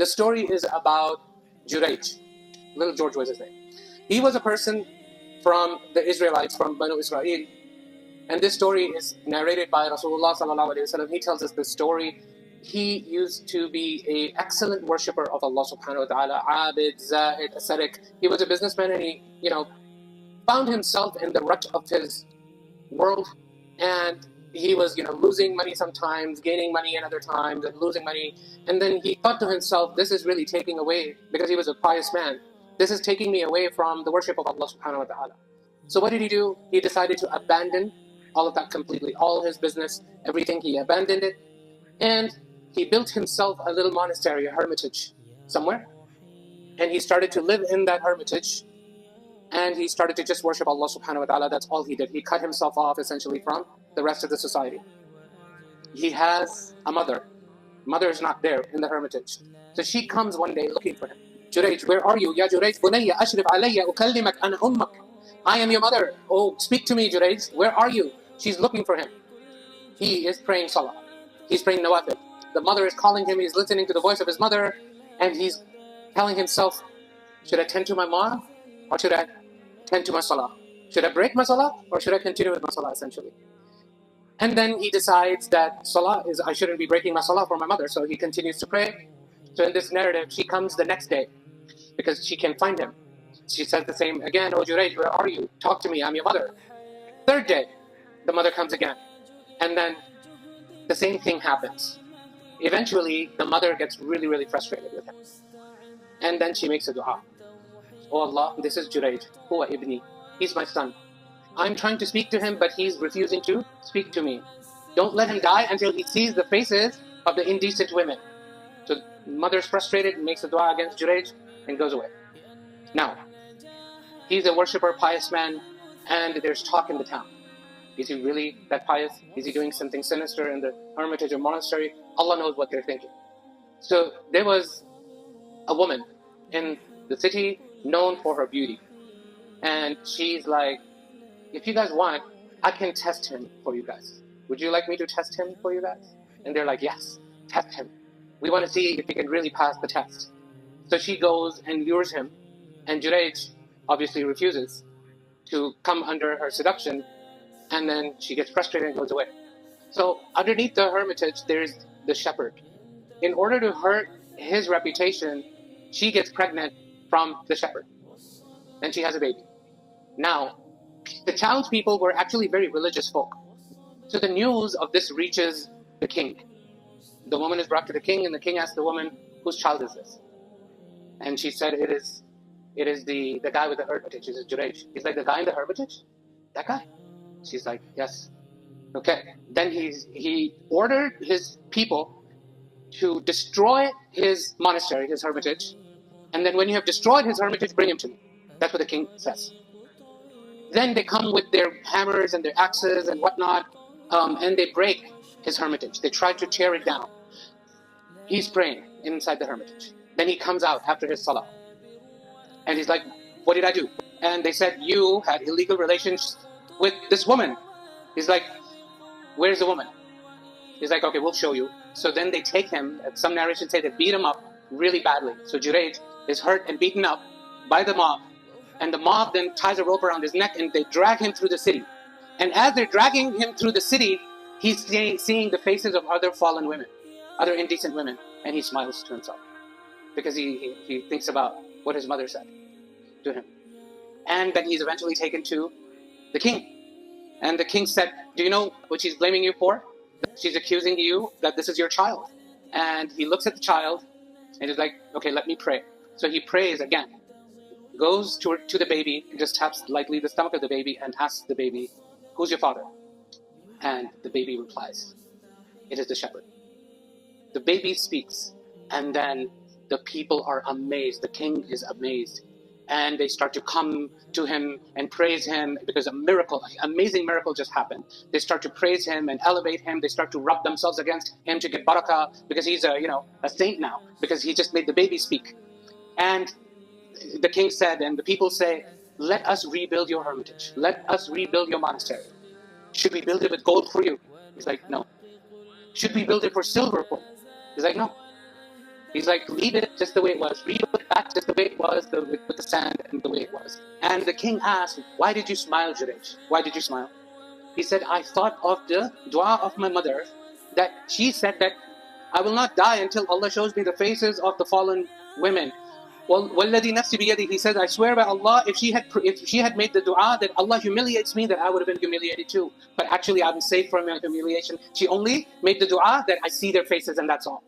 The story is about Jurayj. Little George was his name. He was a person from the Israelites, from Banu Israel. And this story is narrated by Rasulullah sallallahu alaihi wasallam. He tells us this story. He used to be an excellent worshipper of Allah subhanahu wa ta'ala, abid, zahid, ascetic. He was a businessman, and he, found himself in the rut of his world, and he was, losing money sometimes, gaining money at other times, and losing money. And then he thought to himself, this is really taking away, because he was a pious man, this is taking me away from the worship of Allah subhanahu wa ta'ala. So what did he do? He decided to abandon all of that completely, all his business, everything, he abandoned it. And he built himself a little monastery, a hermitage somewhere. And he started to live in that hermitage. And he started to just worship Allah subhanahu wa ta'ala. That's all he did. He cut himself off essentially from the rest of the society. He has a mother. Mother is not there in the hermitage. So she comes one day looking for him. Jurayj, where are you? Ya Jurayj, bunayya, ashrif alayya, ukallimak ana ummak. I am your mother. Oh, speak to me, Jurayj. Where are you? She's looking for him. He is praying salah. He's praying nawafil. The mother is calling him. He's listening to the voice of his mother. And he's telling himself, should I tend to my mom? Or should I tend to my salah? Should I break my salah? Or should I continue with my salah, essentially? And then he decides that I shouldn't be breaking my salah for my mother. So he continues to pray. So in this narrative, she comes the next day because she can't find him. She says the same again, oh Jurayj, where are you? Talk to me, I'm your mother. Third day, the mother comes again. And then the same thing happens. Eventually, the mother gets really, really frustrated with him. And then she makes a dua. Oh Allah, this is Jurayj, huwa ibni. He's my son. I'm trying to speak to him, but he's refusing to speak to me. Don't let him die until he sees the faces of the indecent women. So mother's frustrated and makes a dua against Jurayj and goes away. Now, he's a worshipper, pious man, and there's talk in the town. Is he really that pious? Is he doing something sinister in the hermitage or monastery? Allah knows what they're thinking. So there was a woman in the city known for her beauty. And she's like, if you guys want, I can test him for you guys. Would you like me to test him for you guys? And they're like, yes, test him. We want to see if he can really pass the test. So she goes and lures him. And Jurayj obviously refuses to come under her seduction. And then she gets frustrated and goes away. So underneath the hermitage, there's the shepherd. In order to hurt his reputation, she gets pregnant from the shepherd. And she has a baby. Now, the townspeople were actually very religious folk. So the news of this reaches the king. The woman is brought to the king, and the king asks the woman, whose child is this? And she said, it is the guy with the hermitage. It is Jurayj. He's like, the guy in the hermitage? That guy? She's like, yes. Okay. Then he ordered his people to destroy his monastery, his hermitage. And then when you have destroyed his hermitage, bring him to me. That's what the king says. Then they come with their hammers and their axes and whatnot, and they break his hermitage. They try to tear it down. He's praying inside the hermitage. Then he comes out after his salah. And he's like, what did I do? And they said, you had illegal relations with this woman. He's like, where's the woman? He's like, okay, we'll show you. So then they take him, some narrations say they beat him up really badly. So Jurayj is hurt and beaten up by the mob. And the mob then ties a rope around his neck and they drag him through the city. And as they're dragging him through the city, he's seeing the faces of other fallen women, other indecent women. And he smiles to himself because he thinks about what his mother said to him. And then he's eventually taken to the king. And the king said, do you know what she's blaming you for? She's accusing you that this is your child. And he looks at the child and he's like, okay, let me pray. So he prays again, goes to the baby, and just taps lightly the stomach of the baby and asks the baby, who's your father? And the baby replies, it is the shepherd. The baby speaks, and then the people are amazed. The king is amazed. And they start to come to him and praise him because a miracle, amazing miracle just happened. They start to praise him and elevate him. They start to rub themselves against him to get barakah because he's a saint now, because he just made the baby speak. And the king said, and the people say, let us rebuild your hermitage. Let us rebuild your monastery. Should we build it with gold for you? He's like, no. Should we build it for silver for you? He's like, no. He's like, leave it just the way it was. Leave it back just the way it was, with the sand and the way it was. And the king asked, why did you smile, Jurayj? Why did you smile? He said, I thought of the dua of my mother, that she said that I will not die until Allah shows me the faces of the fallen women. وَالَّذِي نَفْسِي بِيَدِهِ, he says, I swear by Allah, if she had made the dua that Allah humiliates me, that I would have been humiliated too. But actually I'm safe from humiliation. She only made the dua that I see their faces and that's all.